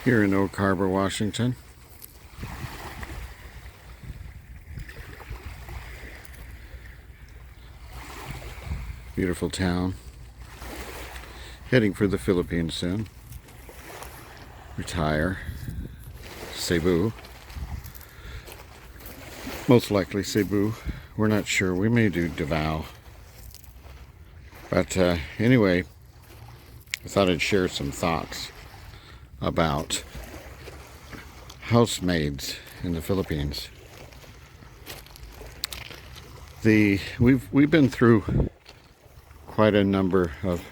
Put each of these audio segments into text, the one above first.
here in Oak Harbor, Washington. Beautiful town. Heading for the Philippines soon. Retire. Cebu. Most likely Cebu. We're not sure. We may do Davao. But anyway, I thought I'd share some thoughts about housemaids in the Philippines. We've been through quite a number of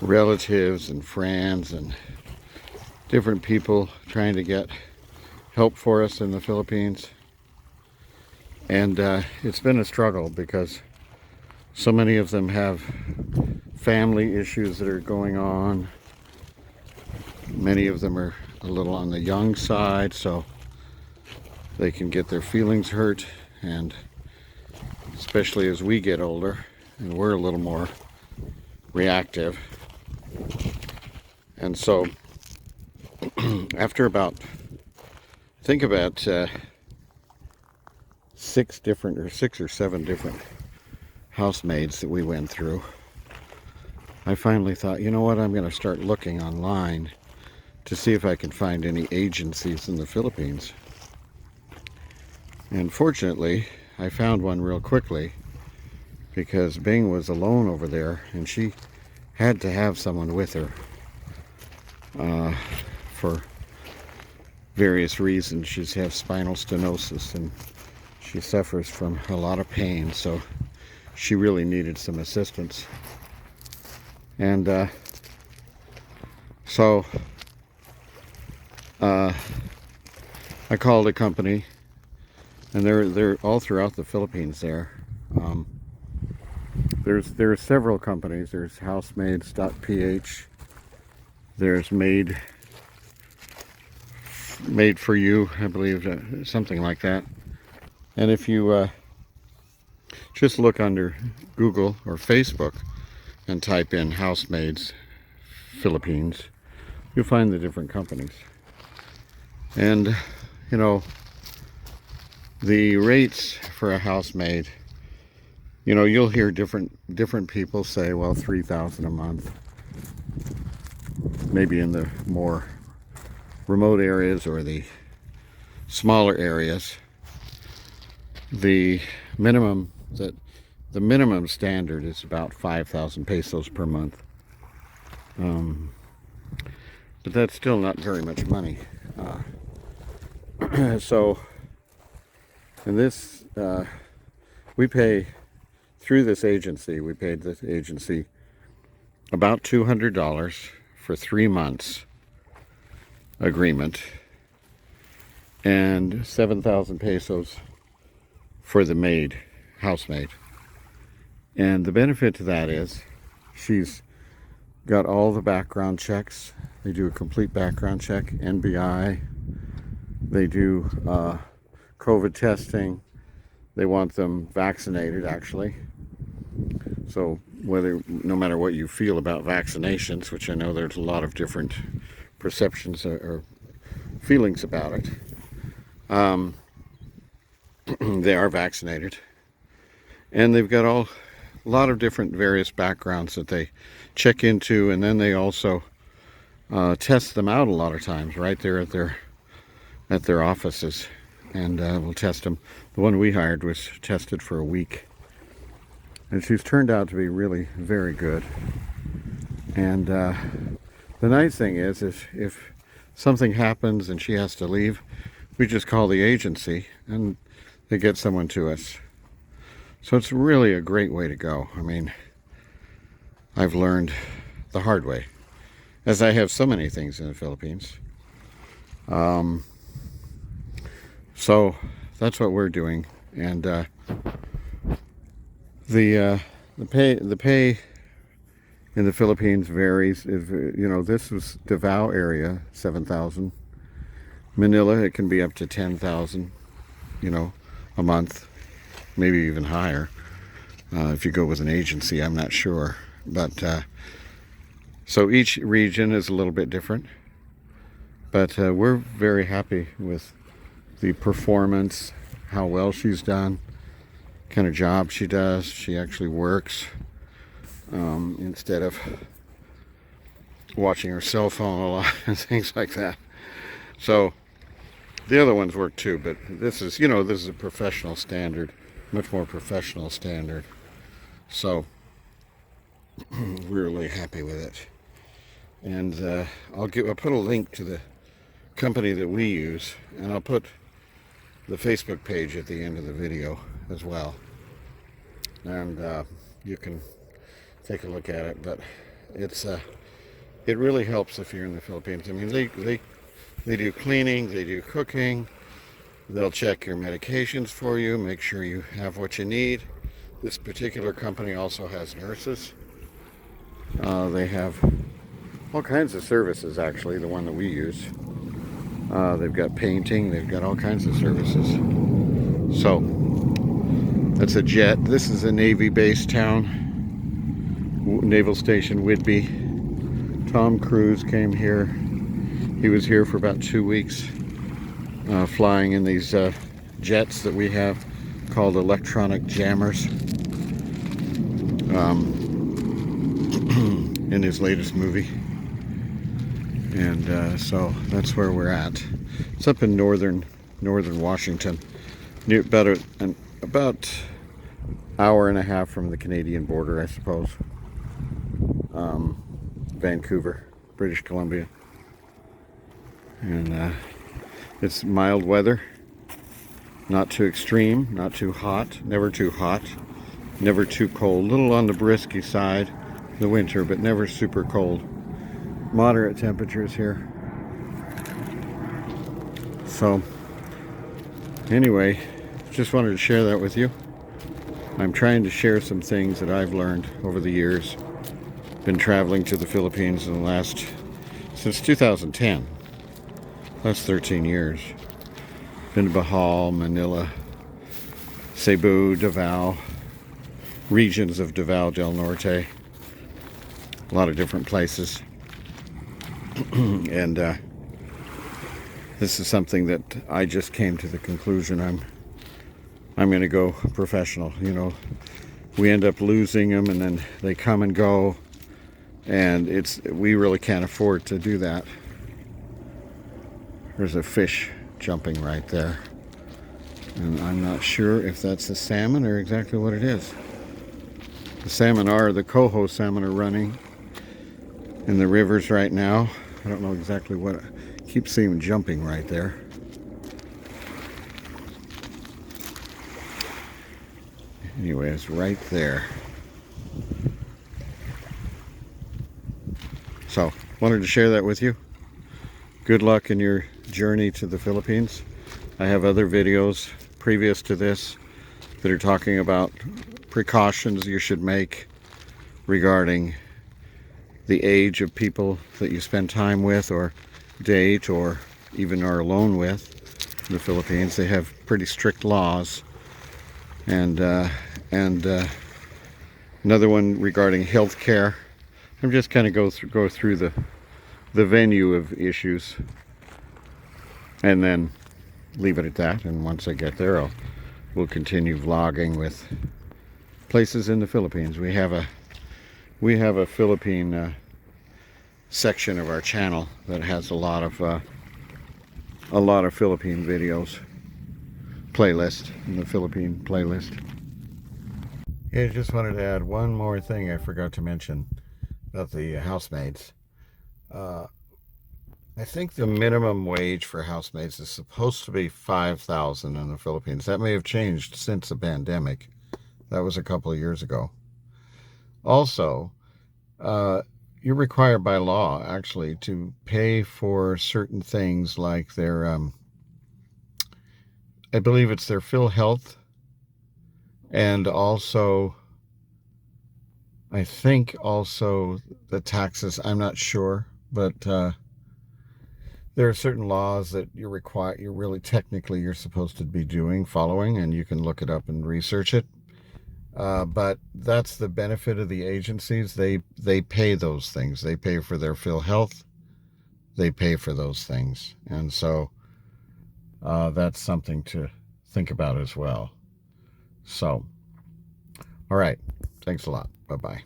relatives and friends and different people trying to get help for us in the Philippines, and it's been a struggle because so many of them have family issues that are going on. Many of them are a little on the young side, so they can get their feelings hurt, and especially as we get older and we're a little more reactive. And so after about, think about 6 or 7 different housemaids that we went through, I finally thought, you know what, I'm going to start looking online to see if I can find any agencies in the Philippines. And fortunately, I found one real quickly, because Bing was alone over there and she had to have someone with her for various reasons. She has spinal stenosis and she suffers from a lot of pain, so she really needed some assistance. And so I called a company, and they're all throughout the Philippines there. There's several companies. There's housemaids.ph. There's made for you, I believe, something like that. And if you just look under Google or Facebook and type in Housemaids Philippines, you'll find the different companies. And you know, the rates for a housemaid, you know, you'll hear different people say, well, $3,000 a month. Maybe in the more remote areas or the smaller areas, the minimum standard is about 5,000 pesos per month. But that's still not very much money. So, and this, we pay through this agency. We paid this agency about $200 for 3 months agreement, and 7,000 pesos for the housemaid. And the benefit to that is she's got all the background checks. They do a complete background check, NBI. They do COVID testing. They want them vaccinated, actually. So no matter what you feel about vaccinations, which I know there's a lot of different perceptions or feelings about it, they are vaccinated. And they've got a lot of different various backgrounds that they check into, and then they also test them out a lot of times right there at their offices, and we'll test them. The one we hired was tested for a week, and she's turned out to be really very good. And the nice thing is if something happens and she has to leave, we just call the agency and they get someone to us. So it's really a great way to go. I mean, I've learned the hard way, as I have so many things in the Philippines. So that's what we're doing, and the pay in the Philippines varies. You know, this was Davao area, 7,000. Manila, it can be up to 10,000. You know, a month, maybe even higher. If you go with an agency, I'm not sure, but so each region is a little bit different. But we're very happy with the performance, how well she's done, kind of job she does. She actually works instead of watching her cell phone a lot and things like that. So the other ones work too, but this is, this is a professional standard, much more professional standard. So we're really happy with it. And I'll put a link to the company that we use, and I'll put the Facebook page at the end of the video as well. And you can take a look at it, but it really helps if you're in the Philippines. I mean, they do cleaning, they do cooking, they'll check your medications for you, make sure you have what you need. This particular company also has nurses. They have all kinds of services, actually, the one that we use. They've got painting, they've got all kinds of services. So that's a jet. This is a Navy-based town, Naval Station Whidbey. Tom Cruise came here. He was here for about 2 weeks, flying in these jets that we have called electronic jammers, in his latest movie. And so that's where we're at. It's up in northern Washington, near about hour and a half from the Canadian border, I suppose. Vancouver, British Columbia. And it's mild weather, not too extreme, not too hot, never too hot, never too cold. A little on the brisky side in the winter, but never super cold. Moderate temperatures here. So anyway, just wanted to share that with you. I'm trying to share some things that I've learned over the years. Been traveling to the Philippines since 2010. That's 13 years. Been to Bohol, Manila, Cebu, Davao, regions of Davao del Norte, a lot of different places. And this is something that I just came to the conclusion I'm going to go professional. We end up losing them, and then they come and go, and we really can't afford to do that. There's a fish jumping right there, and I'm not sure if that's a salmon or exactly what it is. The coho salmon are running in the rivers right now. I don't know exactly what. I keep seeing them jumping right there. Anyway, it's right there. So, wanted to share that with you. Good luck in your journey to the Philippines. I have other videos previous to this that are talking about precautions you should make regarding the age of people that you spend time with or date or even are alone with in the Philippines. They have pretty strict laws. And another one regarding health care. I'm just kind of go through the venue of issues and then leave it at that. And once I get there, we'll continue vlogging with places in the Philippines. We have a Philippine section of our channel that has a lot of Philippine videos, playlist in the Philippine playlist. Yeah, I just wanted to add one more thing I forgot to mention about the housemaids. I think the minimum wage for housemaids is supposed to be $5,000 in the Philippines. That may have changed since the pandemic. That was a couple of years ago. Also, you're required by law, actually, to pay for certain things like their, I believe it's their PhilHealth, and also, I think also the taxes. I'm not sure, but there are certain laws that you're supposed to be following, and you can look it up and research it. But that's the benefit of the agencies. They pay those things. They pay for their PhilHealth, they pay for those things. And so that's something to think about as well. So, all right. Thanks a lot. Bye-bye.